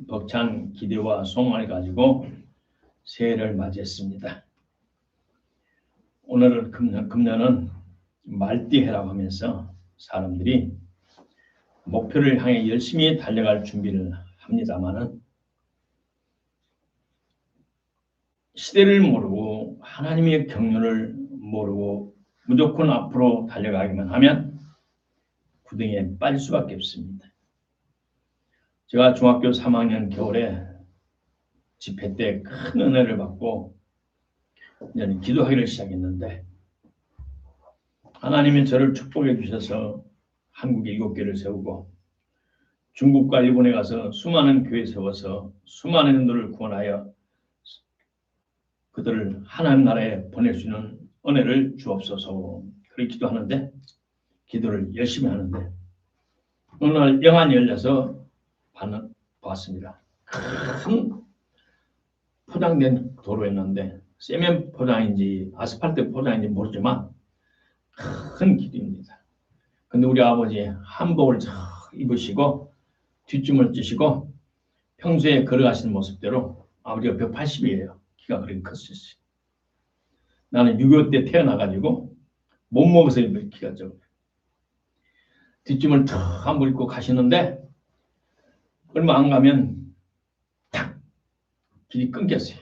벅찬 기대와 소망을 가지고 새해를 맞이했습니다. 오늘은 금년은 말띠해라고 하면서 사람들이 목표를 향해 열심히 달려갈 준비를 합니다마는 시대를 모르고 하나님의 경륜을 모르고 무조건 앞으로 달려가기만 하면 구덩이에 빠질 수밖에 없습니다. 제가 중학교 3학년 겨울에 집회 때 큰 은혜를 받고 이제는 기도하기를 시작했는데 하나님이 저를 축복해 주셔서 한국에 7개를 세우고 중국과 일본에 가서 수많은 교회 세워서 수많은 인들을 구원하여 그들을 하나님 나라에 보낼 수 있는 은혜를 주옵소서. 그렇게 기도하는데 기도를 열심히 하는데 어느 날 영안이 열려서 봤습니다. 큰 포장된 도로였는데 세면 포장인지 아스팔트 포장인지 모르지만 큰 길입니다. 근데 우리 아버지 한복을 입으시고 뒷짐을 찌시고 평소에 걸어가시는 모습대로 아버지가 180이에요. 키가 그렇게 컸었어요. 나는 6.25 때 태어나가지고 못 먹어서 키가 좀 뒷짐을 탁 한번 입고 가시는데 얼마 안 가면 탁 길이 끊겼어요.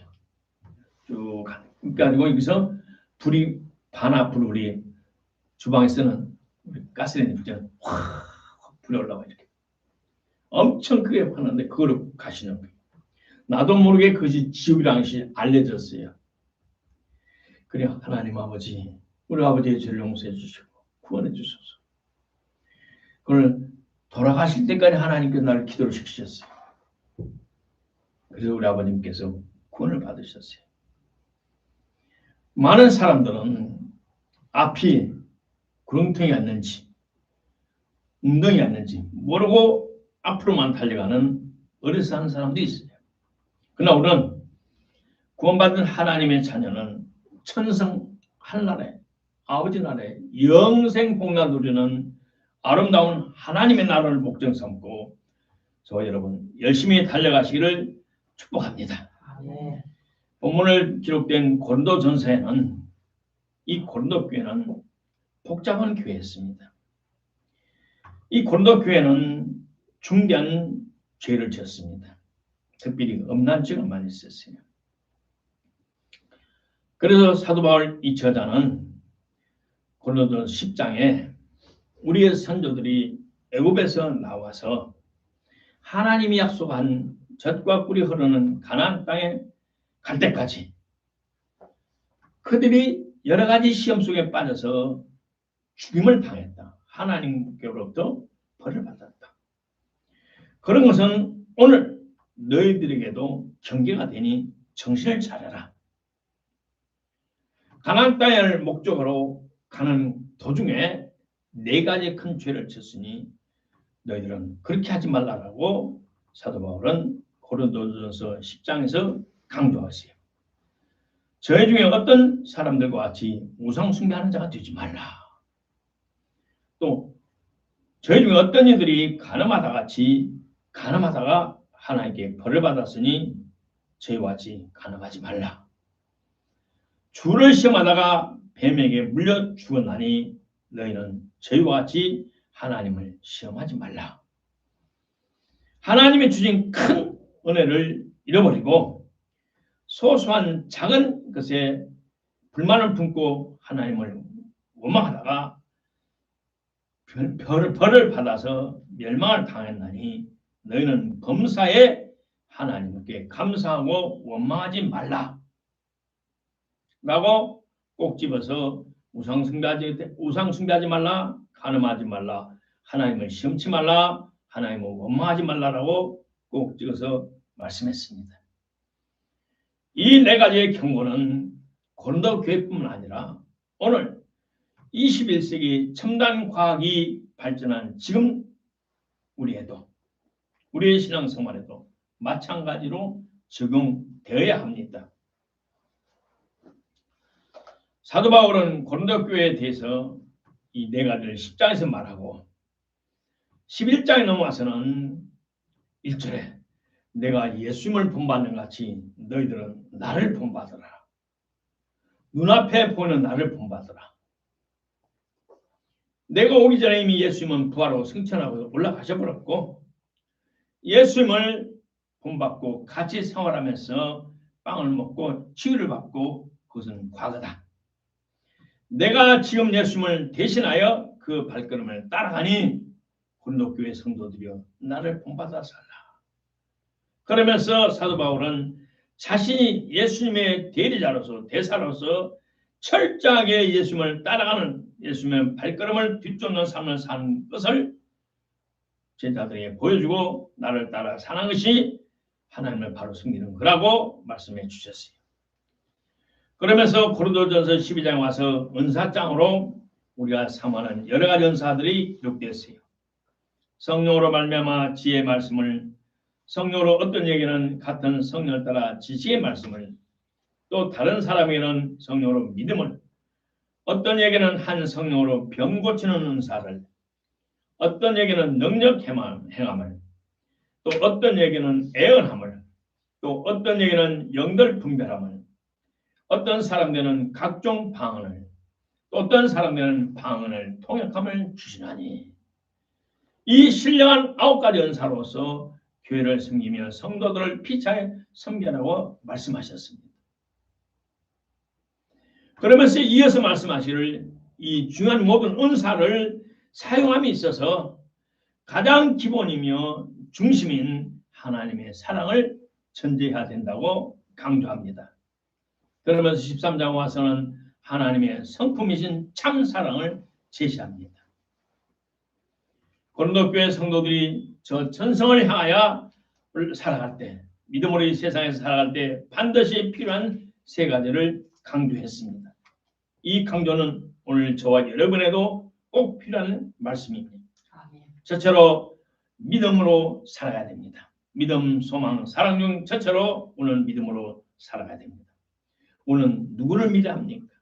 쭉 끊겨가지고 여기서 불이 반합불 우리 주방에 쓰는 우리 가스레인지 불처럼 확 불이 올라와 이렇게 엄청 크게 파는데 그거로 가시는 거예요. 나도 모르게 그것이 지옥이라는 것이 알려졌어요. 그래 하나님 아버지 우리 아버지의 죄를 용서해 주시고 구원해 주소서. 그걸 돌아가실 때까지 하나님께서 나를 기도를 시키셨어요. 그래서 우리 아버님께서 구원을 받으셨어요. 많은 사람들은 앞이 구렁텅이였는지 웅덩이였는지 모르고 앞으로만 달려가는 어려서 하는 사람도 있어요. 그러나 우리는 구원받은 하나님의 자녀는 천성 하늘나라에 아버지 나라에 영생 복락을 누리는 아름다운 하나님의 나라를 목적 삼고 저와 여러분 열심히 달려가시기를 축복합니다. 네. 본문을 기록된 고린도 전서에는 이 고린도 교회는 복잡한 교회였습니다. 이 고린도 교회는 중대한 죄를 지었습니다. 특별히 음란 죄가 많이 있었어요. 그래서 사도 바울 이 저자는 고린도 10장에 우리의 선조들이 애굽에서 나와서 하나님이 약속한 젖과 꿀이 흐르는 가나안 땅에 갈 때까지 그들이 여러 가지 시험 속에 빠져서 죽임을 당했다. 하나님께로부터 벌을 받았다. 그런 것은 오늘 너희들에게도 경계가 되니 정신을 차려라. 가나안 땅을 목적으로 가는 도중에 4가지 큰 죄를 졌으니 너희들은 그렇게 하지 말라라고 사도 바울은 고린도전서 10장에서 강조하세요. 저희 중에 어떤 사람들과 같이 우상 숭배하는 자가 되지 말라. 또 저희 중에 어떤 이들이 가늠하다가 하나님께 벌을 받았으니 저희와 같이 가늠하지 말라. 주를 시험하다가 뱀에게 물려 죽었나니 너희는 저희와 같이 하나님을 시험하지 말라. 하나님의 주신 큰 은혜를 잃어버리고 소소한 작은 것에 불만을 품고 하나님을 원망하다가 벌을 받아서 멸망을 당했나니 너희는 범사에 하나님께 감사하고 원망하지 말라. 라고 꼭 집어서 우상 숭배하지 말라, 간음하지 말라, 하나님을 시험치 말라, 하나님을 원망하지 말라라고 꼭 찍어서 말씀했습니다. 이 4가지의 경고는 고린도 교회뿐만 아니라 오늘 21세기 첨단 과학이 발전한 지금 우리의 신앙생활에도 마찬가지로 적용되어야 합니다. 사도 바울은 고린도 교회에 대해서 이 4가지를 10장에서 말하고 11장에 넘어와서는 1절에 내가 예수님을 본받는 같이 너희들은 나를 본받으라. 눈앞에 보이는 나를 본받으라. 내가 오기 전에 이미 예수님은 부활하고 승천하고 올라가셔버렸고 예수님을 본받고 같이 생활하면서 빵을 먹고 치유를 받고 그것은 과거다. 내가 지금 예수님을 대신하여 그 발걸음을 따라가니 고린도교회 성도들이여 나를 본받아 살라. 그러면서 사도 바울은 자신이 예수님의 대리자로서 대사로서 철저하게 예수님을 따라가는 예수님의 발걸음을 뒤쫓는 삶을 사는 것을 제자들에게 보여주고 나를 따라 사는 것이 하나님을 바로 섬기는 거라고 말씀해 주셨어요. 그러면서 고린도전서 12장에 와서 은사장으로 우리가 사모하는 여러 가지 은사들이 기록되었어요. 성령으로 말미암아 지혜의 말씀을, 성령으로 어떤 얘기는 같은 성령을 따라 지식의 말씀을, 또 다른 사람에게는 성령으로 믿음을, 어떤 얘기는 한 성령으로 병 고치는 은사를, 어떤 얘기는 능력 행함을, 또 어떤 얘기는 애언함을, 또 어떤 얘기는 영들 분별함을, 어떤 사람들은 각종 방언을, 또 어떤 사람들은 방언을 통역함을 주시나니 이 신령한 9가지 은사로서 교회를 섬기며 성도들을 피차에 섬기라고 말씀하셨습니다. 그러면서 이어서 말씀하시를 이 중요한 모든 은사를 사용함에 있어서 가장 기본이며 중심인 하나님의 사랑을 전제해야 된다고 강조합니다. 그러면서 13장 와서는 하나님의 성품이신 참 사랑을 제시합니다. 고린도교회 성도들이 저 전성을 향하여 살아갈 때, 믿음으로 이 세상에서 살아갈 때 반드시 필요한 3가지를 강조했습니다. 이 강조는 오늘 저와 여러분에도 꼭 필요한 말씀입니다. 첫째로 믿음으로 살아가야 됩니다. 믿음, 소망, 사랑 중 첫째로 오늘 믿음으로 살아가야 됩니다. 오늘 누구를 믿어야 합니까?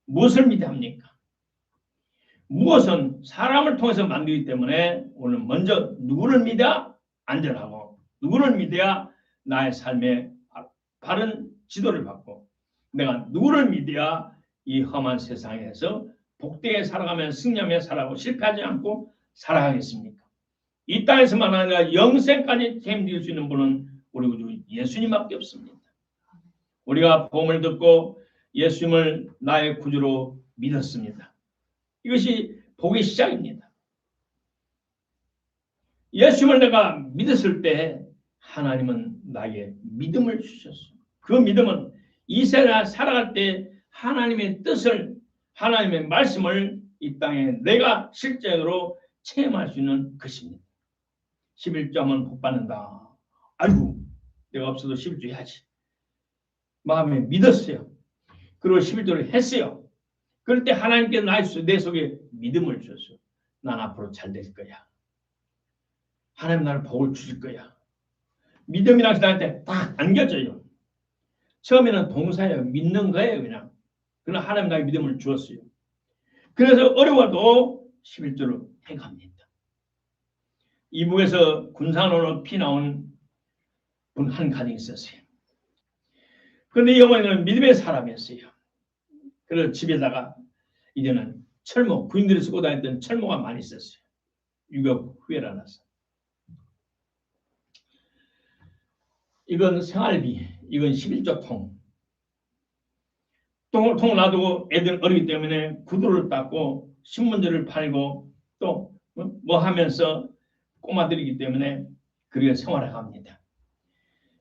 무엇을 믿어야 합니까? 무엇은 사람을 통해서 만들기 때문에 오늘 먼저 누구를 믿어야 안전하고 누구를 믿어야 나의 삶에 바른 지도를 받고 내가 누구를 믿어야 이 험한 세상에서 복되게 살아가면 승리하며 살아가고 실패하지 않고 살아가겠습니까? 이 땅에서만 아니라 영생까지 책임질 수 있는 분은 우리 구주 예수님밖에 없습니다. 우리가 복음을 듣고 예수님을 나의 구주로 믿었습니다. 이것이 복의 시작입니다. 예수님을 내가 믿었을 때 하나님은 나에게 믿음을 주셨어요. 그 믿음은 이 세상에 살아갈 때 하나님의 뜻을, 하나님의 말씀을 이 땅에 내가 실제로 체험할 수 있는 것입니다. 11조 하면 복 받는다. 아이고 내가 없어도 11조 해야지. 마음에 믿었어요. 그리고 11조를 했어요. 그럴 때 하나님께서 내 속에 믿음을 주셨어요. 난 앞으로 잘 될 거야. 하나님 나를 복을 주실 거야. 믿음이라는 게 나한테 딱 안겨져요. 처음에는 동사예요. 믿는 거예요. 그냥. 그러나 하나님 나에게 믿음을 주었어요. 그래서 어려워도 11조를 해갑니다. 이북에서 군산으로 피나온 분 한 가정이 있었어요. 그런데 이 어머니는 믿음의 사람이었어요. 그래서 집에다가 이제는 철모, 부인들이 쓰고 다녔던 철모가 많이 있었어요. 유격 후회를 나서. 이건 생활비, 이건 11조 통. 통을 놔두고 애들 어리기 때문에 구두를 닦고 신문지를 팔고 또 뭐 하면서 꼬마들이기 때문에 그렇게 생활을 합니다.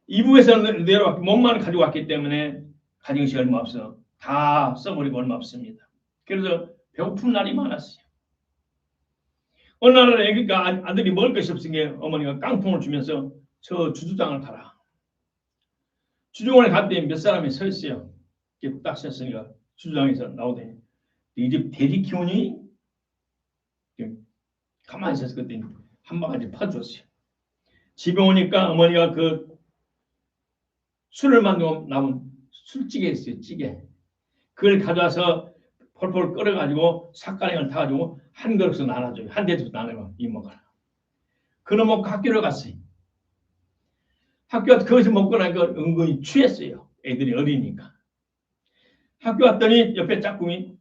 이북에서 내려왔기, 몸만 가지고 왔기 때문에 가진 것이 얼마 없어. 다 써버리고 얼마 없습니다. 그래서 배고픈 날이 많았어요. 어느 날은 애기가 아들이 먹을 것이 없으니까 어머니가 깡통을 주면서 저 주주장을 가라. 주주장을 갔더니 몇 사람이 서 있어요. 이렇게 딱 섰으니까 주주장에서 나오더니 이 집 돼지 키우니? 가만히 있어서 그랬더니 한 바가지 퍼주었어요. 집에 오니까 어머니가 그 술을 만들고 남은 술찌개 있어요. 찌개. 그걸 가져와서 폴폴 끓여가지고 삭가랭을 타가지고 한 그릇씩 나눠줘요. 한 대씩 나눠요. 이 먹어라. 그놈 먹고 학교를 갔어요. 학교 와서 거기서 먹고 나니까 은근히 취했어요. 애들이 어리니까. 학교 왔더니 옆에 짝꿍이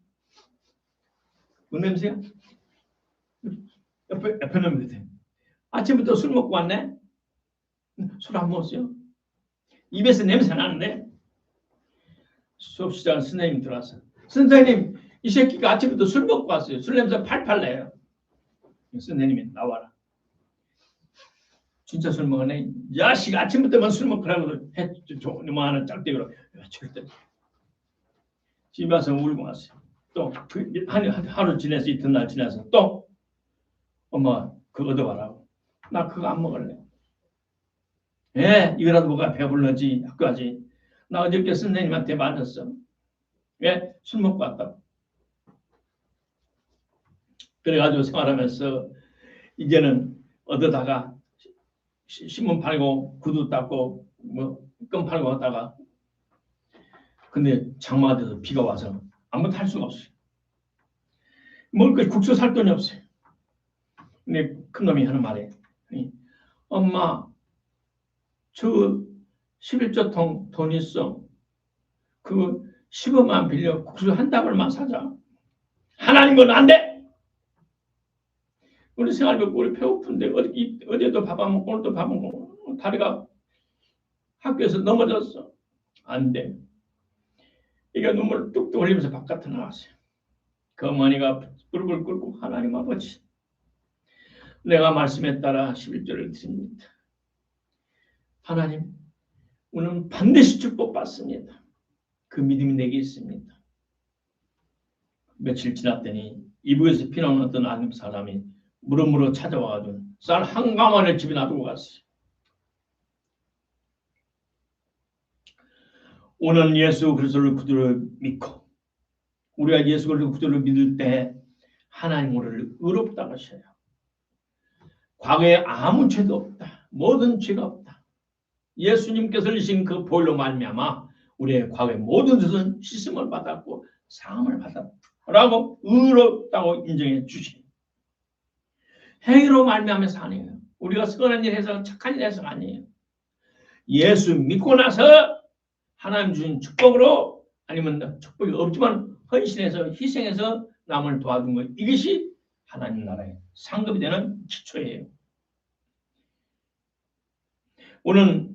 뭔 냄새야? 옆에 놈이 아침부터 술 먹고 왔네? 술 안 먹었어요? 입에서 냄새 나는데? 수업 시작한 선생님 들어왔어. 선생님, 이 새끼가 아침부터 술 먹고 왔어요. 술 냄새 팔팔 내요. 선생님이 나와라. 진짜 술 먹었네. 야식 아침부터만 술 먹으라고 뭐 하는 짝대기로 절대. 집에 와서 울고 왔어요. 또 하루 지내서 이튿날 지나서 또 엄마 그거 얻어와라고. 나 그거 안 먹을래. 예, 이거라도 뭐가 배불러지 학교 가지. 나 어저께 선생님한테 맞았어. 왜? 술 먹고 왔다고. 그래가지고 생활하면서 이제는 얻어다가 신문 팔고 구두 닦고 뭐 껌 팔고 하다가 근데 장마가 돼서 비가 와서 아무것도 할 수가 없어요. 먹을 거 국수 살 돈이 없어요. 근데 큰놈이 하는 말에 엄마 저 11조통 돈 있어. 그 15만 빌려 국수 한 다발만 사자. 하나님은 안 돼. 우리 생활비고 우리 배고픈데 어제도 밥 안 먹고 오늘도 밥 안 먹고 다리가 학교에서 넘어졌어. 안 돼. 이게 눈물을 뚝뚝 흘리면서 바깥에 나왔어요. 그 어머니가 불을 끓고 하나님 아버지 내가 말씀에 따라 11절을 드립니다. 하나님 오늘 반드시 축복받습니다. 그 믿음이 내게 있습니다. 며칠 지났더니 이북에서 피나온 어떤 아는 사람이 무릎무릎 찾아와가지고 쌀 한 가마를 집에 놔두고 갔어요. 오늘 예수 그리스도를 구주로 믿고 우리가 예수 그리스도 구주를 믿을 때 하나님 우리를 의롭다고 하셔요. 과거에 아무 죄도 없다. 모든 죄가 없다. 예수님께서 흘리신 그 보혈로 말미암아 우리의 과거의 모든 것은 씻음을 받았고 사함을 받았다라고 의롭다고 인정해 주시니 행위로 말미암아서 아니에요. 우리가 선한 일 해서 착한 일 해서 아니에요. 예수 믿고 나서 하나님 주신 축복으로 아니면 축복이 없지만 헌신해서 희생해서 남을 도와준 것 이것이 하나님 나라의 상급이 되는 기초예요. 오늘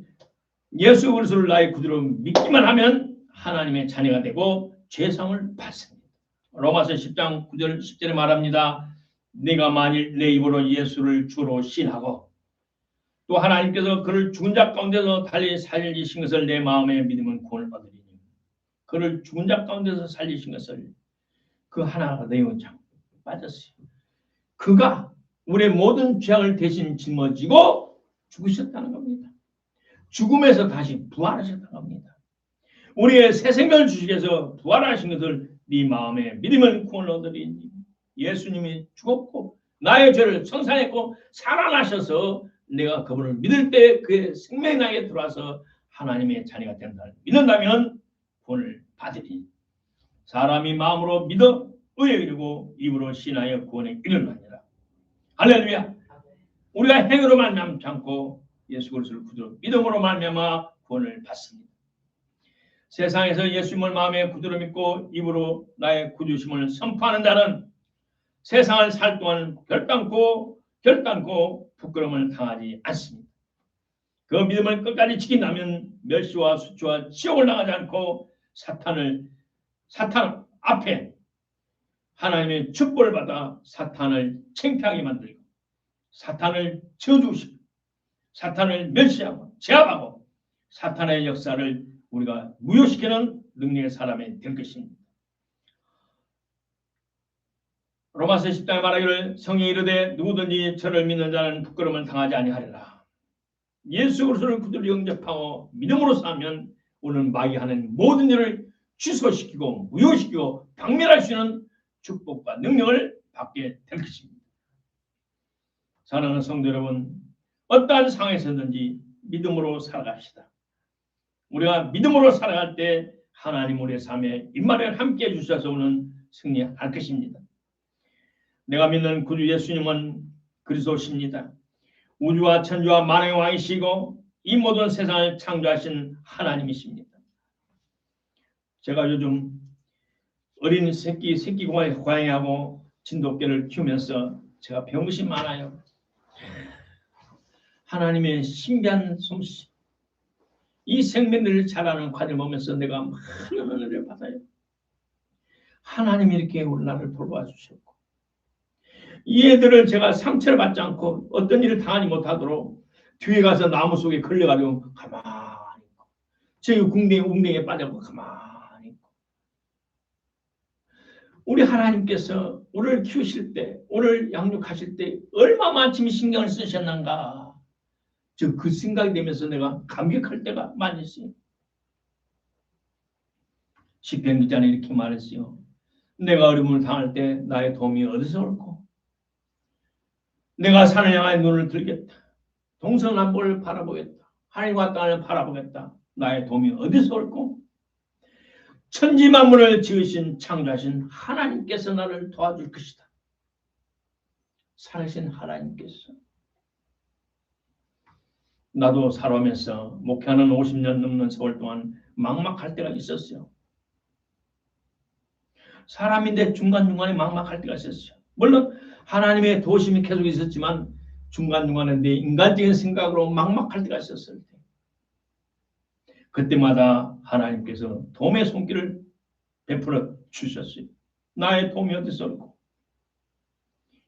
예수 그리스도를 나의 구주로 믿기만 하면 하나님의 자녀가 되고 죄상을 받습니다. 로마서 10장 9절 10절에 말합니다. 네가 만일 내 입으로 예수를 주로 신하고 또 하나님께서 그를 죽은 자 가운데서 달리 살리신 것을 내 마음에 믿으면 구원을 얻으리니 그를 죽은 자 가운데서 살리신 것을 그 하나가 내 영장 빠졌어요. 그가 우리의 모든 죄악을 대신 짊어지고 죽으셨다는 겁니다. 죽음에서 다시 부활하셨다는 겁니다. 우리의 새 생명을 주시기 위해서 부활하신 것을 네 마음에 믿으면 구원을 얻으리니 예수님이 죽었고 나의 죄를 청산했고 살아나셔서 내가 그분을 믿을 때 그의 생명이 나에게 들어와서 하나님의 자녀가 된다를 믿는다면 구원을 받으리니 사람이 마음으로 믿어 의에 이르고 입으로 신하여 구원에 이르느니라. 할렐루야. 우리가 행위로 말미암지 않고 예수 그리스도를 구주로 믿음으로 말미암아 구원을 받습니다. 세상에서 예수님을 마음에 구주로 믿고 입으로 나의 구주심을 선포하는 자는 세상을 살 동안 결단코 부끄러움을 당하지 않습니다. 그 믿음을 끝까지 지킨다면 멸시와 수치와 지옥을 당하지 않고 사탄 앞에 하나님의 축복을 받아 사탄을 창피하게 만들고 사탄을 저주시고 사탄을 멸시하고 제압하고 사탄의 역사를 우리가 무효시키는 능력의 사람이 될 것입니다. 로마서 10장에 말하기를 성령이 이르되 누구든지 저를 믿는 자는 부끄러움을 당하지 아니하리라. 예수 그리스도를 구주로 영접하고 믿음으로 살면 오늘 마귀하는 모든 일을 취소시키고 무효시키고 박멸할 수 있는 축복과 능력을 받게 될 것입니다. 사랑하는 성도 여러분, 어떠한 상황에서든지 믿음으로 살아갑시다. 우리가 믿음으로 살아갈 때 하나님 우리의 삶에 임마를 함께해 주셔서 오는 승리할 것입니다. 내가 믿는 구주 예수님은 그리스도십니다. 우주와 천주와 만왕의 왕이시고 이 모든 세상을 창조하신 하나님이십니다. 제가 요즘 어린 새끼 고양이하고 진돗개를 키우면서 제가 배운 것이 많아요. 하나님의 신비한 솜씨, 이 생명들을 자라는 과정을 보면서 내가 많은 은혜를 받아요. 하나님이 이렇게 나를 돌봐 주셨고, 이 애들을 제가 상처를 받지 않고 어떤 일을 당하지 못하도록 뒤에 가서 나무 속에 걸려가지고 가만히 있고, 저기 웅덩이에 빠져서 가만히 있고, 우리 하나님께서 우리를 키우실 때, 우리를 양육하실 때 얼마만큼 신경을 쓰셨는가, 그 생각이 되면서 내가 감격할 때가 많이 있어요. 시편 기자는 이렇게 말했어요. 내가 어려움을 당할 때 나의 도움이 어디서 올고, 내가 산을 향하여 눈을 들겠다. 동서남북을 바라보겠다. 하늘과 땅을 바라보겠다. 나의 도움이 어디서 올고, 천지 만물을 지으신 창조하신 하나님께서 나를 도와줄 것이다. 살아계신 하나님께서. 나도 살아오면서 목회하는 50년 넘는 세월 동안 막막할 때가 있었어요. 사람인데 중간중간에 막막할 때가 있었어요. 물론 하나님의 도심이 계속 있었지만 중간중간에 내 인간적인 생각으로 막막할 때가 있었을 때, 그때마다 하나님께서 도움의 손길을 베풀어 주셨어요. 나의 도움이 어디서 올고,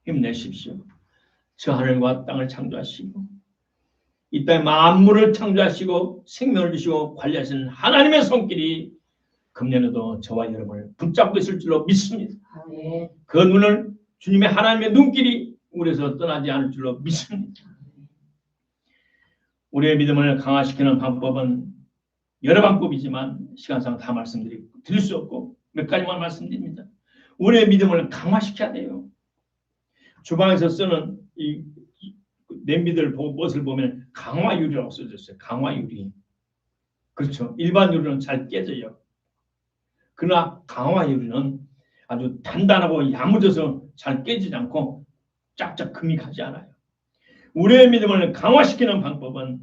힘내십시오. 저 하늘과 땅을 창조하시고 이 땅의 만물을 창조하시고 생명을 주시고 관리하시는 하나님의 손길이 금년에도 저와 여러분을 붙잡고 있을 줄로 믿습니다. 그 눈을 주님의 하나님의 눈길이 우리에서 떠나지 않을 줄로 믿습니다. 우리의 믿음을 강화시키는 방법은 여러 방법이지만 시간상 다 드릴 수 없고 몇 가지만 말씀드립니다. 우리의 믿음을 강화시켜야 돼요. 주방에서 쓰는 이 냄비들 보고 무엇을 보면 강화유리라고 써졌어요. 강화유리. 그렇죠. 일반 유리는 잘 깨져요. 그러나 강화유리는 아주 단단하고 야무져서 잘 깨지지 않고 짝짝 금이 가지 않아요. 우리의 믿음을 강화시키는 방법은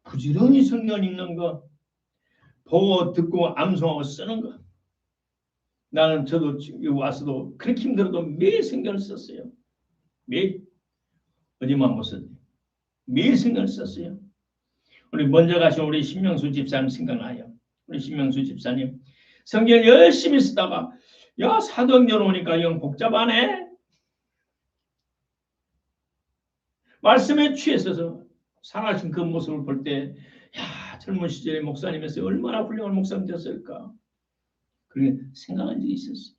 부지런히 성경 읽는 거, 보고 듣고 암송하고 쓰는 거. 나는 저도 여기 와서도 그렇게 힘들어도 매일 성경을 썼어요. 매일. 어디만 못 썼어요. 매일 성경을 썼어요. 우리 먼저 가신 우리 신명수 집사님 생각나요. 우리 신명수 집사님 성경을 열심히 쓰다가 야 사도행전 오니까 영 복잡하네. 말씀에 취해서 살아가신 그 모습을 볼 때 야 젊은 시절에 목사님에서 얼마나 훌륭한 목사님 되었을까 그렇게 생각한 적이 있었어요.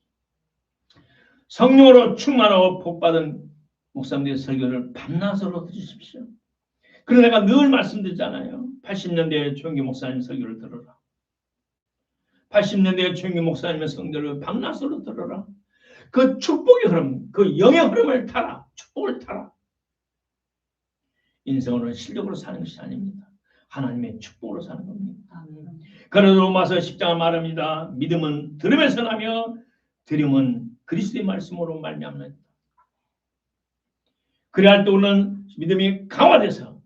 성령으로 충만하고 복받은 목사님들의 설교를 밤낮으로 들으십시오. 그래서 내가 늘 말씀드리잖아요. 80년대 조영기 목사님 설교를 들어라. 80년대 조영기 목사님의 성교를 밤낮으로 들어라. 그 축복의 흐름, 그 영의 흐름을 타라. 축복을 타라. 인생은 실력으로 사는 것이 아닙니다. 하나님의 축복으로 사는 겁니다. 그래서 로마서 10장을 말합니다. 믿음은 들음에서 나며 들음은 그리스도의 말씀으로 말미암는다. 그래야 때 우리는 믿음이 강화돼서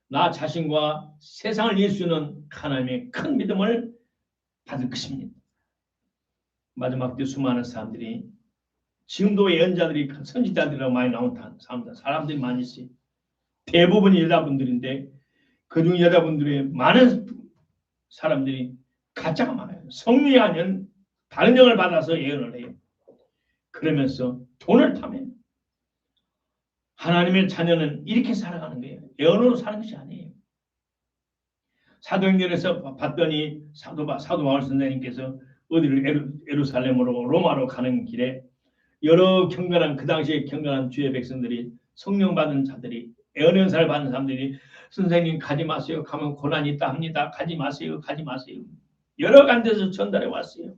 나 자신과 세상을 이길 수 있는 하나님의 큰 믿음을 받을 것입니다. 마지막 때 수많은 사람들이 지금도 예언자들이 선지자들이라고 많이 나온 사람들이 많이 있어요. 대부분이 여자분들인데 그중 여자분들의 많은 사람들이 가짜가 많아요. 성령이 아닌 다른 영을 받아서 예언을 해요. 그러면서 돈을 타면 하나님의 자녀는 이렇게 살아가는 거예요. 예언으로 사는 것이 아니에요. 사도행전에서 봤더니 사도 바울 선생님께서 어디를 예루살렘으로 로마로 가는 길에 여러 경건한 그 당시에 경건한 주의 백성들이 성령 받은 자들이 예언 은사를 받는 사람들이 선생님 가지 마세요. 가면 고난이 있다 합니다. 가지 마세요. 가지 마세요. 여러 간데서 전달해 왔어요.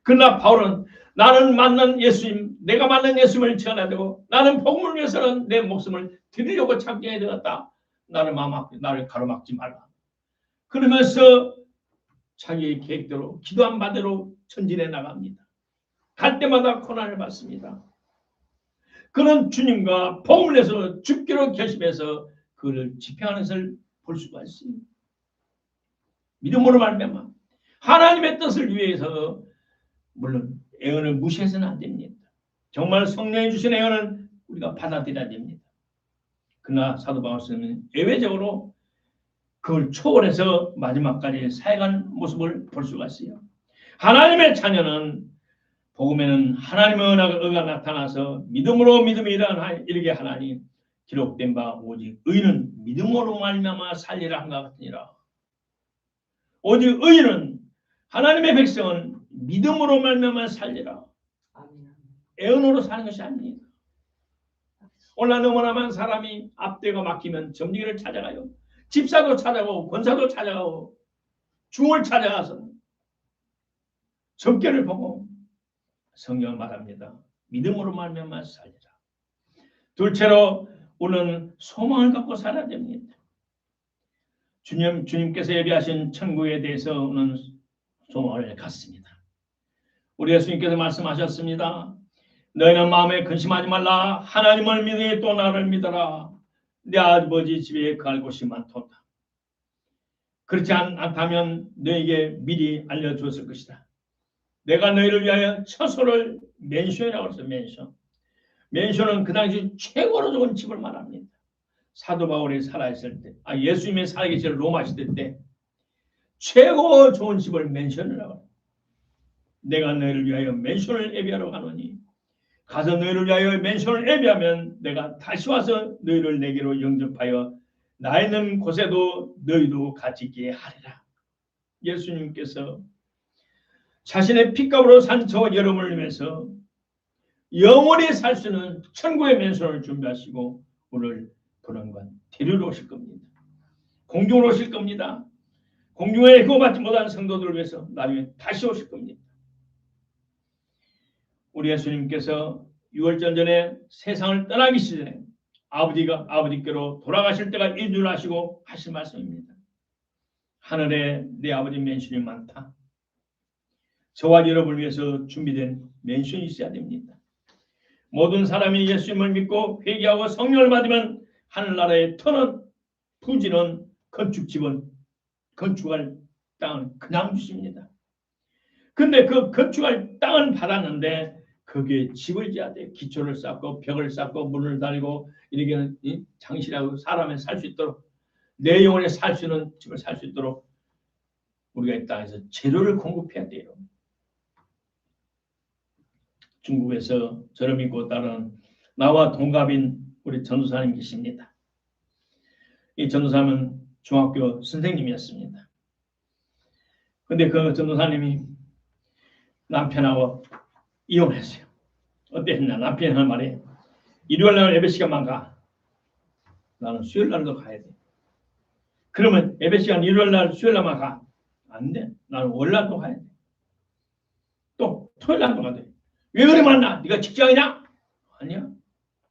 그러나 바울은 나는 만난 예수님, 내가 만난 예수님을 전해야 되고 나는 복음을 위해서는 내 목숨을 드리려고 참여해야 되겠다. 나를 가로막지 말라. 그러면서 자기의 계획대로 기도한 바대로 전진해 나갑니다. 갈 때마다 고난을 받습니다. 그는 주님과 복음을 위해서 죽기로 결심해서 그를 집행하는 것을 볼 수가 있어요. 믿음으로 말미암아 하나님의 뜻을 위해서 물론 애언을 무시해서는 안 됩니다. 정말 성령이 주신 애언은 우리가 받아들여야 됩니다. 그러나 사도 바울은 예외적으로 그걸 초월해서 마지막까지 사역한 모습을 볼 수가 있어요. 하나님의 자녀는 복음에는 하나님의 은혜가 나타나서 믿음으로 믿음이 이르게 하나니 기록된 바 오직 의는 믿음으로 말미암아 살리라 한 것 같으니라. 오직 의는 하나님의 백성은 믿음으로 말미암아 살리라. 애언으로 사는 것이 아닙니다. 오늘 너무나 많은 사람이 앞뒤가 막히면 점쟁이를 찾아가요. 집사도 찾아가고 권사도 찾아가고 중을 찾아가서 접견을 보고 성경을 말합니다. 믿음으로 말미암아 살리라. 둘째로 우리는 소망을 갖고 살아야 됩니다. 주님께서 예비하신 천국에 대해서는 소망을 갖습니다. 우리 예수님께서 말씀하셨습니다. 너희는 마음에 근심하지 말라. 하나님을 믿으니 또 나를 믿어라. 내 아버지 집에 갈 곳이 많도다. 그렇지 않다면 너에게 미리 알려주었을 것이다. 내가 너희를 위하여 처소를 맨션이라고 했어요. 맨션은 그 당시 최고로 좋은 집을 말합니다. 사도 바울이 살아있을 때, 예수님이 살아계실 로마 시대 때 최고 좋은 집을 맨션이라고 해요. 내가 너희를 위하여 맨션을 예비하러 가노니 가서 너희를 위하여 맨션을 예비하면 내가 다시 와서 너희를 내게로 영접하여 나 있는 곳에도 너희도 같이 있게 하리라. 예수님께서 자신의 핏값으로 산 저 여러분을 위해서 영원히 살 수 있는 천국의 맨션을 준비하시고 오늘 도난관 데리러 오실 겁니다. 공중으로 오실 겁니다. 공중에 구원받지 못한 성도들을 위해서 나중에 다시 오실 겁니다. 우리 예수님께서 6월절 전에 세상을 떠나기 전에 아버지께로 돌아가실 때가 인 줄 아시고 하신 말씀입니다. 하늘에 내 아버지 맨션이 많다. 저와 여러분을 위해서 준비된 맨션이 있어야 됩니다. 모든 사람이 예수님을 믿고 회개하고 성령을 받으면 하늘나라에 터는 부지는 건축할 땅은 그냥 주십니다. 근데 그 건축할 땅은 받았는데 거기에 집을 지어야 돼요. 기초를 쌓고 벽을 쌓고 문을 달고 이렇게 장실하고 사람이 살 수 있도록 내 영혼에 살 수 있는 집을 살 수 있도록 우리가 이 땅에서 재료를 공급해야 돼요. 중국에서 저를 믿고 따르는 나와 동갑인 우리 전도사님 계십니다. 이 전도사님은 중학교 선생님이었습니다. 근데 그 전도사님이 남편하고 이혼했어요. 어때 했냐? 남편이 하는 말이 일요일날 예배 시간만 가. 나는 수요일날도 가야 돼. 그러면 예배 시간 일요일날 수요일날만 가. 안 돼. 나는 월요일날도 가야 돼. 또 토요일날도 가야 돼. 왜 그래 만나? 네가 직장이냐? 아니야.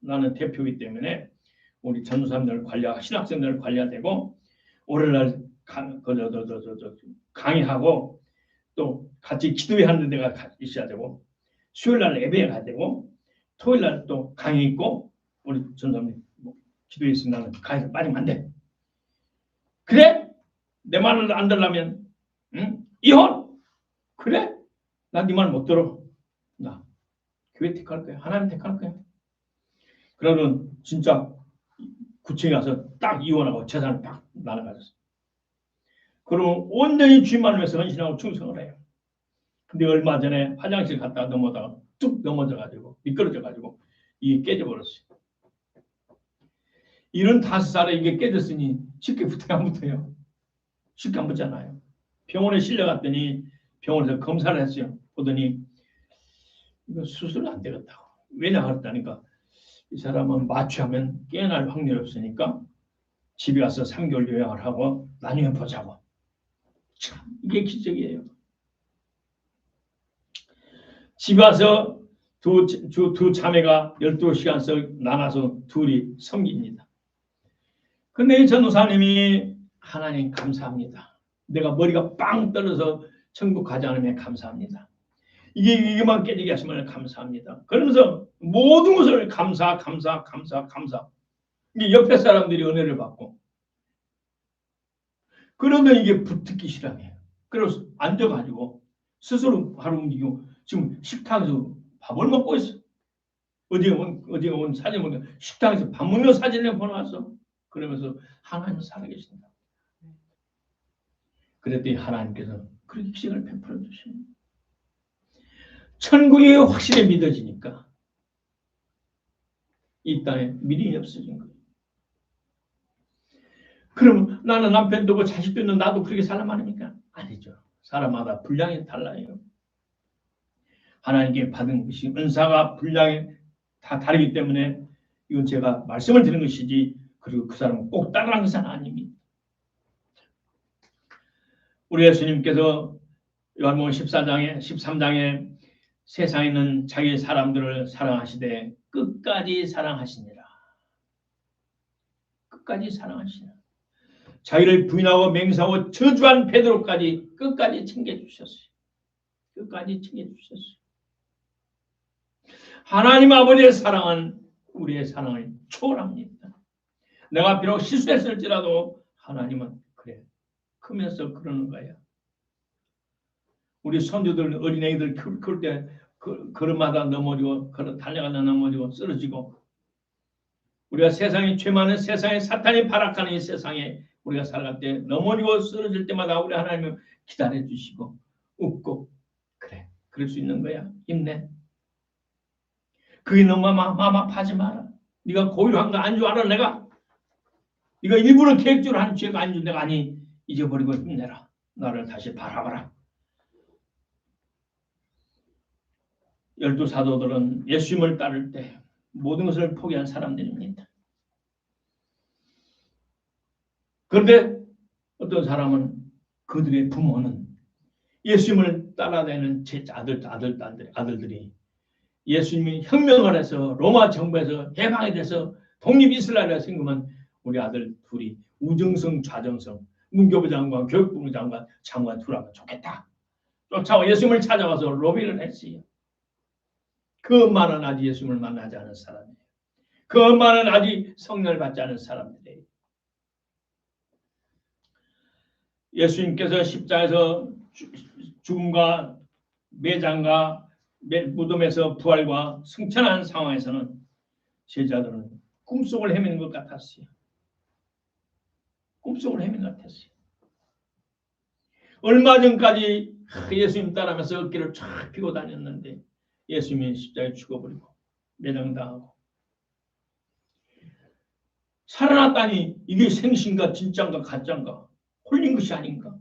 나는 대표이기 때문에 우리 전도사님들 관리하고 신학생들을 관리해야 되고 월요일날 강의하고 또 같이 기도회 하는 데가 있어야 되고 수요일날 예배에 가야 되고 토요일날 또 강의 있고 우리 전도사님 기도회 있으면 나는 강의에서 빠지면 안 돼. 그래? 내 말을 안 들으려면 이혼? 그래? 난 네 말 못 들어. 나 교회 택할 거야. 하나님 택할 거야. 그러면 진짜 구청에 가서 딱 이혼하고 재산을 딱 나눠가졌어. 그러면 온전히 주님만을 위해서 헌신하고 충성을 해요. 근데 얼마 전에 화장실 갔다가 넘어다가 뚝 넘어져가지고 미끄러져가지고 이게 깨져버렸어요. 75살에 이게 깨졌으니 쉽게 붙어야 안 붙어요. 쉽게 안 붙잖아요. 병원에 실려갔더니 병원에서 검사를 했어요. 보더니 이거 수술은 안 되겠다고. 왜냐 그랬다니까 이 사람은 마취하면 깨어날 확률이 없으니까 집에 가서 3개월 요양을 하고 나중에 보자고. 참 이게 기적이에요. 집에 와서 두 자매가 12시간씩 나눠서 둘이 섬깁니다. 근데 이 전도사님이 하나님 감사합니다. 내가 머리가 빵 떨어서 천국 가지 않으면 감사합니다. 이게만 깨지게 하시면 감사합니다. 그러면서 모든 것을 감사. 이게 옆에 사람들이 은혜를 받고 그러면 이게 붙기 시작해요. 그래서 앉아가지고 스스로 바로 움직이고 지금 식탁에서 밥을 먹고 있어. 어제 온 사진 보니까 식당에서 밥 먹는 사진을 보내왔어. 그러면서 하나님은 살아계신다. 그랬더니 하나님께서 그렇게 기적을 베풀어 주시는 천국이 확실히 믿어지니까 이 땅에 미련이 없어진 거예요. 그럼 나는 남편도 뭐 자식도 있는 나도 그렇게 살란 말입니까? 아니죠. 사람마다 분량이 달라요. 하나님께 받은 것이 은사가 분량이 다 다르기 때문에 이건 제가 말씀을 드리는 것이지 그리고 그 사람은 꼭 따라하는 것은 아닙니다. 우리 예수님께서 요한복음 13장에 세상에 있는 자기 사람들을 사랑하시되 끝까지 사랑하시니라. 끝까지 사랑하시니라. 자기를 부인하고 맹세하고 저주한 베드로까지 끝까지 챙겨주셨어요. 끝까지 챙겨주셨어요. 하나님 아버지의 사랑은 우리의 사랑을 초월합니다. 내가 비록 실수했을지라도 하나님은 그래 크면서 그러는 거야. 우리 손주들 어린애들 클 때 걸음마다 넘어지고 달려가다 넘어지고 쓰러지고 우리가 세상에 죄 많은 세상에 사탄이 발악하는 이 세상에 우리가 살아갈 때 넘어지고 쓰러질 때마다 우리 하나님은 기다려주시고 웃고 그래 그럴 수 있는 거야. 힘내. 그게 너무 마음 아파하지 마라. 네가 고의로 한 거 안 줄 알아 내가. 네가 일부러 계획적으로 한 죄가 안 줄 내가 아니 잊어버리고 힘내라. 나를 다시 바라봐라. 12 사도들은 예수님을 따를 때 모든 것을 포기한 사람들입니다. 그런데 어떤 사람은 그들의 부모는 예수님을 따라다니는 제 아들들이 예수님이 혁명을 해서 로마 정부에서 해방이 돼서 독립 이스라엘이 생기면 우리 아들 둘이 우정성 좌정성 문교부 장관 교육부 장관 둘하면 좋겠다. 쫓아와 예수님을 찾아와서 로비를 했어요. 그 엄마는 아직 예수님을 만나지 않은 사람이에요. 그 엄마는 아직 성령을 받지 않은 사람들이에요. 예수님께서 십자가에서 죽음과 매장과 무덤에서 부활과 승천한 상황에서는 제자들은 꿈속을 헤매는 것 같았어요. 꿈속을 헤매는 것 같았어요. 얼마 전까지 예수님 따라하면서 어깨를 쫙 펴고 다녔는데 예수님이 십자가에 죽어버리고 매장당하고 살아났다니 이게 생신가 진짠가 가짠가 홀린 것이 아닌가.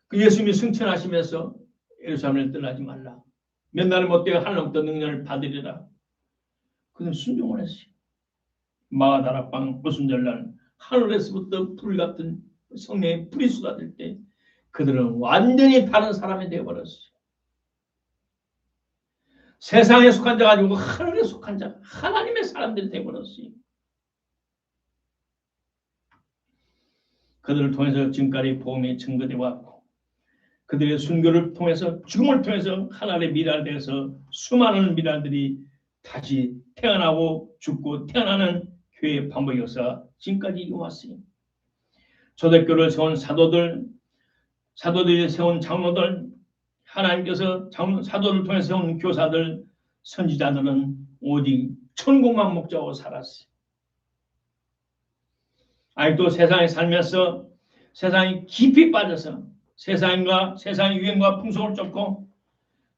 그 예수님이 승천하시면서 예루살렘을 떠나지 말라. 몇 날을 못되어 하늘로부터 능력을 받으리라. 그는 순종을 했어요. 마가다락방 오순절날 하늘에서부터 불 같은 성령의 불이 쏟아질 때 그들은 완전히 다른 사람이 되어버렸어요. 세상에 속한 자가 아니고 하늘에 속한 자, 하나님의 사람들이 되어버렸어요. 그들을 통해서 지금까지 복음이 증거되어 왔고 그들의 순교를 통해서 죽음을 통해서 하나님의 미랄에 대해서 수많은 미랄들이 다시 태어나고 죽고 태어나는 교회의 반복 역사가 지금까지 이어왔어요. 초대교회를 세운 사도들이 세운 장로들, 하나님께서 사도를 통해 세운 교사들, 선지자들은 오직 천국만 목적으로 살았어요. 아직도 세상에 살면서 세상이 깊이 빠져서 세상의 유행과 풍속을 쫓고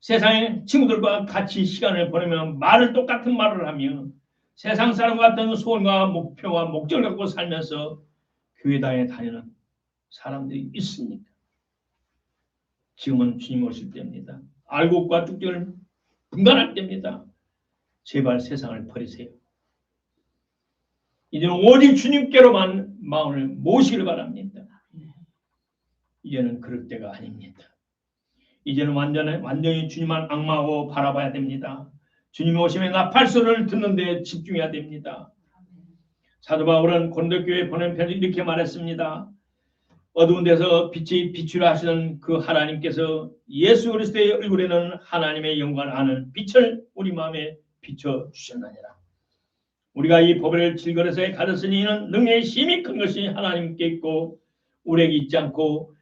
세상의 친구들과 같이 시간을 보내면 똑같은 말을 하며 세상 사람 같은 소원과 목표와 목적을 갖고 살면서 교회당에 다니는 사람들이 있습니다. 지금은 주님 오실 때입니다. 알곡과 뚝뚝을 분간할 때입니다. 제발 세상을 버리세요. 이제는 오직 주님께로만 마음을 모시기를 바랍니다. 이제는 그럴 때가 아닙니다. 이제는 완전히 주님만 악마하고 바라봐야 됩니다. 주님이 오시면 나팔소리를 듣는 데 집중해야 됩니다. 사도 바울은 고린도교회에 보낸 편지 이렇게 말했습니다. 어두운 데서 빛이 비추려 하시는 그 하나님께서 예수 그리스도의 얼굴에는 하나님의 영광을 아는 빛을 우리 마음에 비춰 주셨느니라. 우리가 이 법을 질그릇에 가졌으니 이는 능력의 힘이 큰 것이 하나님께 있고 우리에게 있지 않고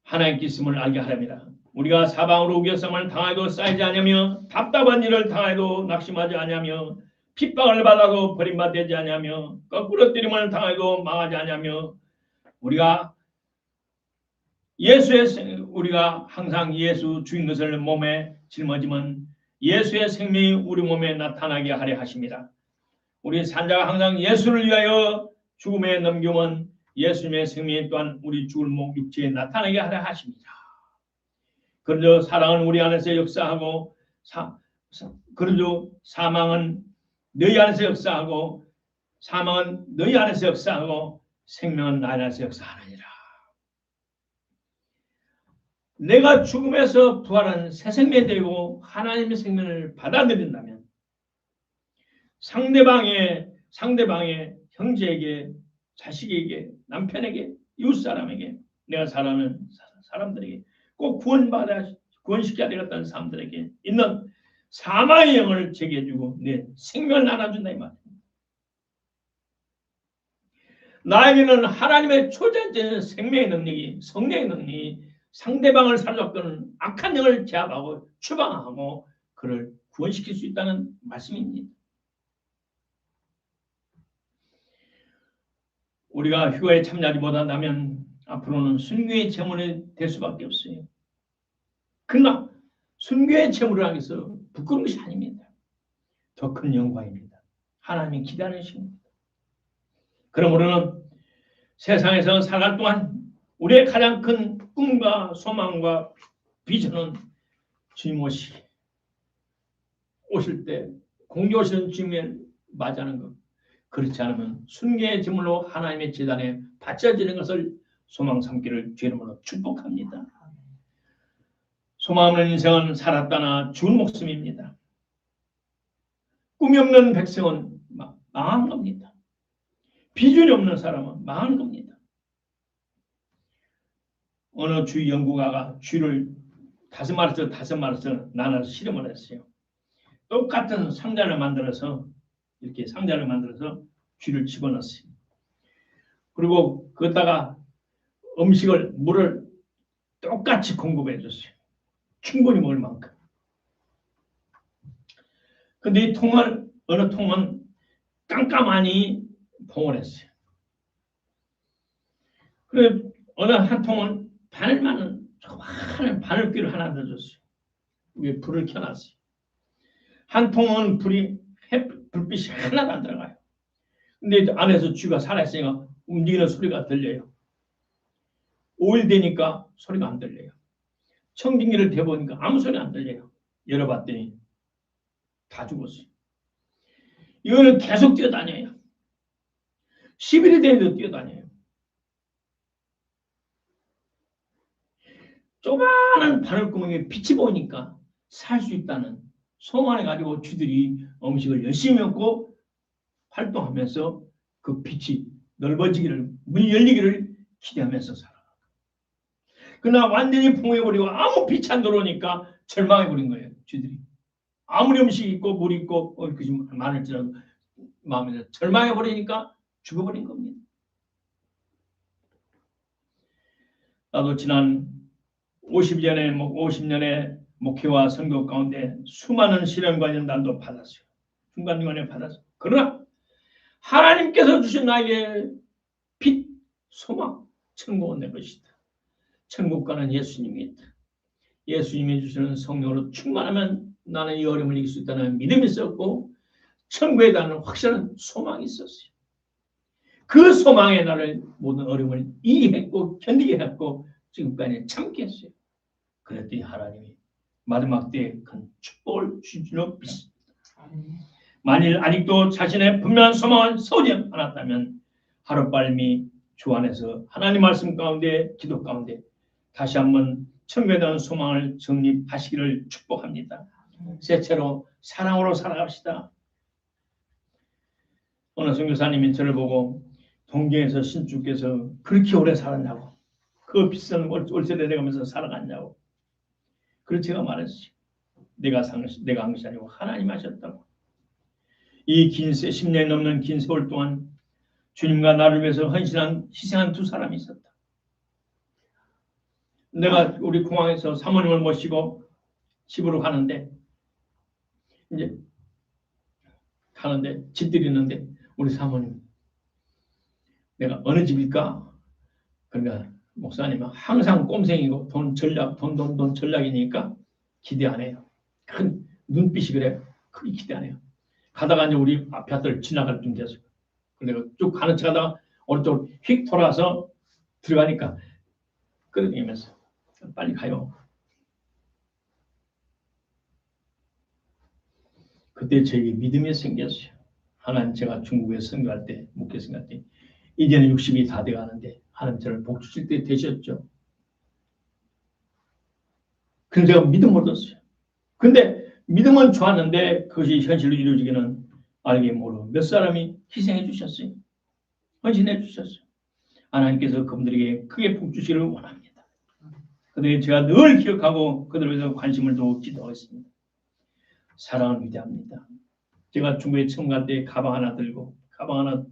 하나님께 있음을 알게 하렵니다. 우리가 사방으로 우겨쌈을 당하여도 쌓이지 아니하며 답답한 일을 당하여도 낙심하지 아니하며 핍박을 받아도 버림받지 아니하며 거꾸로 때림을 당하여도 망하지 아니하며 우리가 항상 예수 주인 것을 몸에 짊어지면 예수의 생명이 우리 몸에 나타나게 하려 하십니다. 우리 산자가 항상 예수를 위하여 죽음에 넘기면 예수님의 생명이 또한 우리 죽을 목 육체에 나타나게 하려 하십니다. 그러죠. 사랑은 우리 안에서 역사하고 그러죠. 사망은 너희 안에서 역사하고 사망은 너희 안에서 역사하고 생명은 나 안에서 역사하느니라. 내가 죽음에서 부활한 새 생명이 되고 하나님의 생명을 받아들인다면 상대방의 형제에게, 자식에게, 남편에게, 이웃사람에게, 내가 사랑하는 사람들에게 꼭 구원시켜야 되겠다는 사람들에게 있는 사망의 영을 제기해주고 내 생명을 나눠준다 이 말입니다. 나에게는 하나님의 초자적인 생명의 능력이, 성령의 능력이 상대방을 살려거는 악한 영을 제압하고 추방하고 그를 구원시킬 수 있다는 말씀입니다. 우리가 휴가에 참여하지 못한다면 앞으로는 순교의 제물이 될 수밖에 없어요. 그러나 순교의 제물을 하기 위해서 부끄러운 것이 아닙니다. 더 큰 영광입니다. 하나님이 기다리십니다. 그러므로는 세상에서 살아갈 동안 우리의 가장 큰 꿈과 소망과 비전은 주님 오실 때 공개 오시는 주님을 맞이하는 것. 그렇지 않으면 순교의 제물로 하나님의 제단에 바쳐지는 것을 소망 삼기를 주의 이름으로 축복합니다. 소망 없는 인생은 살았다나 죽은 목숨입니다. 꿈이 없는 백성은 망한 겁니다. 비전이 없는 사람은 망한 겁니다. 어느 주 연구가가 쥐를 다섯 마리씩 나눠서 실험을 했어요. 똑같은 상자를 만들어서 이렇게 상자를 만들어서 쥐를 집어넣었어요. 그리고 거기다가 물을 똑같이 공급해 줬어요. 충분히 먹을 만큼. 근데 이 어느 통은 깜깜하니 봉헌했어요. 그래 어느 한 통은 조그마한 바늘귀를 하나 더 줬어요. 위에 불을 켜놨어요. 한 통은 불빛이 하나도 안 들어가요. 근데 안에서 쥐가 살아있으니까 움직이는 소리가 들려요. 5일 되니까 소리가 안 들려요. 청진기를 대보니까 아무 소리 안 들려요. 열어봤더니 다 죽었어요. 이거는 계속 뛰어다녀요. 10일이 되는데도 뛰어다녀요. 조그마한 바늘구멍에 빛이 보이니까 살 수 있다는 소망을 가지고 쥐들이 음식을 열심히 먹고 활동하면서 그 빛이 넓어지기를, 문이 열리기를 기대하면서 살아. 그러나 완전히 봉해버리고 아무 빛이 안 들어오니까 절망해버린 거예요. 쥐들이. 아무리 음식이 있고 물이 있고 그것이 많을지라도 마음에서 절망해버리니까 죽어버린 겁니다. 나도 지난 50년의 목회와 선교 가운데 수많은 시련과 연단도 받았어요. 중간중간에 받았어요. 그러나 하나님께서 주신 나에게 빛, 소망, 천국은 내 것이다. 천국과는 예수님이 있다. 예수님이 주시는 성령으로 충만하면 나는 이 어려움을 이길 수 있다는 믿음이 있었고 천국에 대한 확실한 소망이 있었어요. 그 소망에 나를 모든 어려움을 이해했고 견디게 했고 지금까지 참게 했어요. 그랬더니 하나님이 마지막 때에 큰 축복을 주시는 믿습니다. 만일 아직도 자신의 분명한 소망을 세우지 않았다면 하루빨리 주 안에서 하나님 말씀 가운데 기도 가운데 다시 한번 천국에 대한 소망을 정립하시기를 축복합니다. 셋째로 사랑으로 살아갑시다. 어느 선교사님이 저를 보고 동경에서 신주께서 그렇게 오래 살았냐고, 그 비싼 월세를 내가면서 살아갔냐고. 그래서 제가 말했어요. 내가 한 것이 아니고 하나님 하셨다고. 이 긴 10년이 넘는 긴 세월 동안 주님과 나를 위해서 희생한 두 사람이 있었다. 내가 우리 공항에서 사모님을 모시고 집으로 가는데 이제 가는데 집들이 있는데 우리 사모님 내가 어느 집일까? 그러니까 목사님은 항상 꼼생이고 돈 전략이니까 기대 안 해요. 큰 눈빛이 그래. 크게 기대 안 해요. 가다가 이제 우리 아파트를 지나갈 쯤 됐어요. 그래서 쭉 가는 척 하다가 오른쪽으로 휙 돌아서 들어가니까 끄덕이면서 빨리 가요. 그때 저에게 믿음이 생겼어요. 하나님 제가 중국에 선교할 때, 목회 선교할 때 이제는 60이 다 돼가는데 하나님 저를 복 주실 때 되셨죠. 그래서 제가 믿음을 얻었어요. 근데 믿음은 좋았는데 그것이 현실로 이루어지기는 알게 모르고 몇 사람이 희생해 주셨어요. 헌신해 주셨어요. 하나님께서 그분들에게 크게 복 주시기를 원합니다. 그들이 제가 늘 기억하고 그들에 대해서 관심을 두고 기도하겠습니다. 사랑은 위대합니다. 제가 중국에 처음 갈 때 가방 하나 들고 가방 하나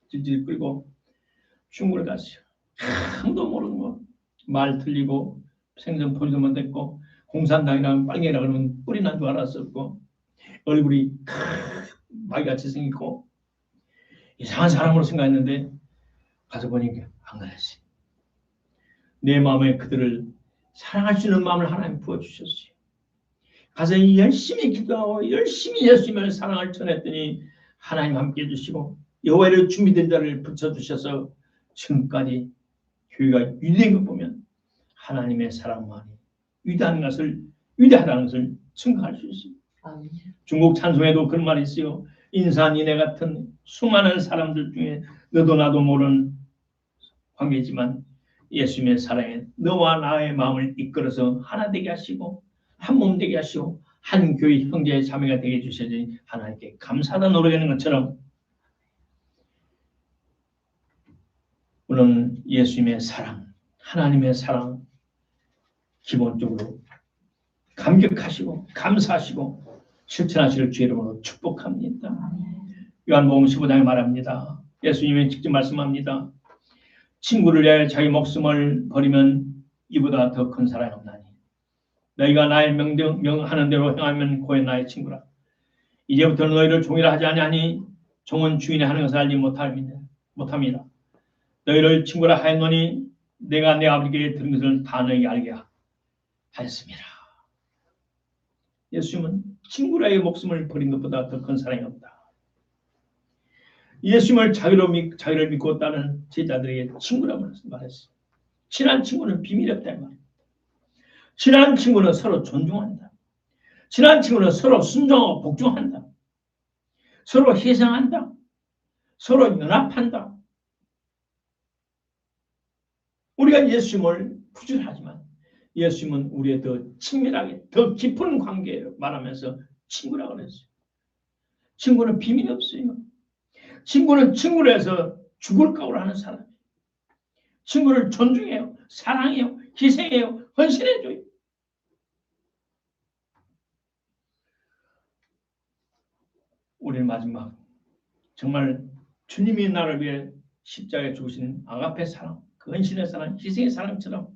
질질 끌고 중국을 갔어요. 아무도 모르는 거. 말 틀리고 생선 포지도만 됐고 공산당이랑 빨갱이라 그러면 뿔이 난 줄 알았었고 얼굴이 마귀같이 생겼고 이상한 사람으로 생각했는데 가서 보니까 안 그랬어요. 내 마음에 그들을 사랑할 수 있는 마음을 하나님 부어주셨어요. 가서 열심히 기도하고 열심히 예수님의 사랑을 전했더니 하나님 함께 해주시고 여호와의 준비된 자를 붙여주셔서 지금까지 교회가 위대한 것 보면 하나님의 사랑만이 위대하다는 것을 증거할 수 있습니다. 중국 찬송에도 그런 말이 있어요. 인산인해 같은 수많은 사람들 중에 너도 나도 모르는 관계지만 예수님의 사랑에 너와 나의 마음을 이끌어서 하나 되게 하시고 한 몸 되게 하시고 한 교회 형제 자매가 되게 해주셔서 하나님께 감사하다 노래하는 것처럼 오늘 예수님의 사랑, 하나님의 사랑 기본적으로 감격하시고 감사하시고 실천하실 주의 이름으로 축복합니다. 요한복음 15장에 말합니다. 예수님이 직접 말씀합니다. 친구를 위하여 자기 목숨을 버리면 이보다 더 큰 사랑이 없나니 너희가 나의 명하는 대로 행하면 고의 나의 친구라. 이제부터 너희를 종이라 하지 아니하니 종은 주인이 하는 것을 알지 못함이라. 너희를 친구라 하였노니 내가 내 아버지께 들은 것을 다 너희에게 알게 하였습니다. 예수님은 친구라의 목숨을 버린 것보다 더 큰 사랑이 없다. 예수님을 자기를 믿고 따르는 제자들에게 친구라고 말했어요. 친한 친구는 비밀이 없다 이 말입니다. 친한 친구는 서로 존중한다. 친한 친구는 서로 순종하고 복종한다. 서로 희생한다. 서로 연합한다. 우리가 예수님을 구절하지만 예수님은 우리의 더 친밀하게 더 깊은 관계를 말하면서 친구라고 그랬어요. 친구는 비밀이 없어요. 친구는 친구로 해서 죽을 각오를 하는 사람이에요. 친구를 존중해요. 사랑해요. 희생해요. 헌신해줘요. 우리는 마지막 정말 주님이 나를 위해 십자가에 죽으신 아가페 사랑, 그 헌신의 사랑, 희생의 사랑처럼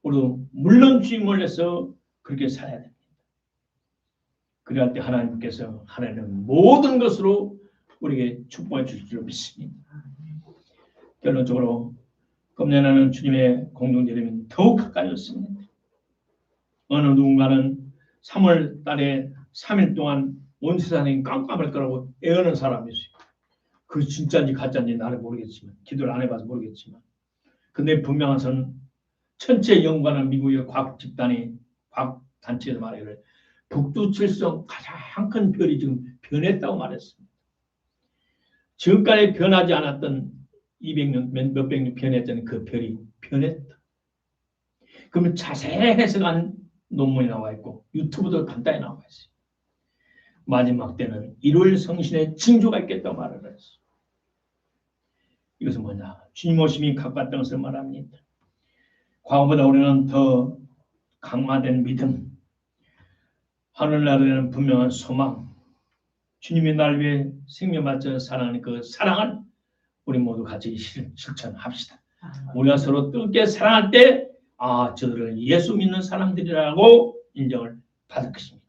우리도 물론 주님 몰래서 그렇게 살아야 됩니다. 그럴 때 하나님께서 하나님은 모든 것으로 우리에게 축복해 주실 줄 믿습니다. 결론적으로 금년에는 주님의 공동체는 더욱 가까워졌습니다. 어느 누군가는 3월 달에 3일 동안 온 세상이 깜깜할 거라고 애어는 사람이 있어요. 그 진짜인지 가짜인지 나는 모르겠지만 기도를 안 해봐서 모르겠지만 근데 분명한 것은 천체 연구하는 미국의 과학 집단이 과학 단체에서 말하기를 북두칠성 가장 큰 별이 지금 변했다고 말했습니다. 지금까지 변하지 않았던 200년 몇백 년 변했던 그 별이 변했다. 그러면 자세히 해석한 논문이 나와 있고 유튜브도 간단히 나와 있어요. 마지막 때는 일월 성신의 징조가 있겠다고 말을 했어요. 이것은 뭐냐? 주님 오심이 가깝다는 것을 말합니다. 과거보다 우리는 더 강화된 믿음, 하늘나라에는 분명한 소망, 주님이 날 위해 생명 바쳐 사랑하는 그 사랑을 우리 모두 같이 실천합시다. 우리가 서로 뜨겁게 사랑할 때, 아, 저들은 예수 믿는 사람들이라고 인정을 받을 것입니다.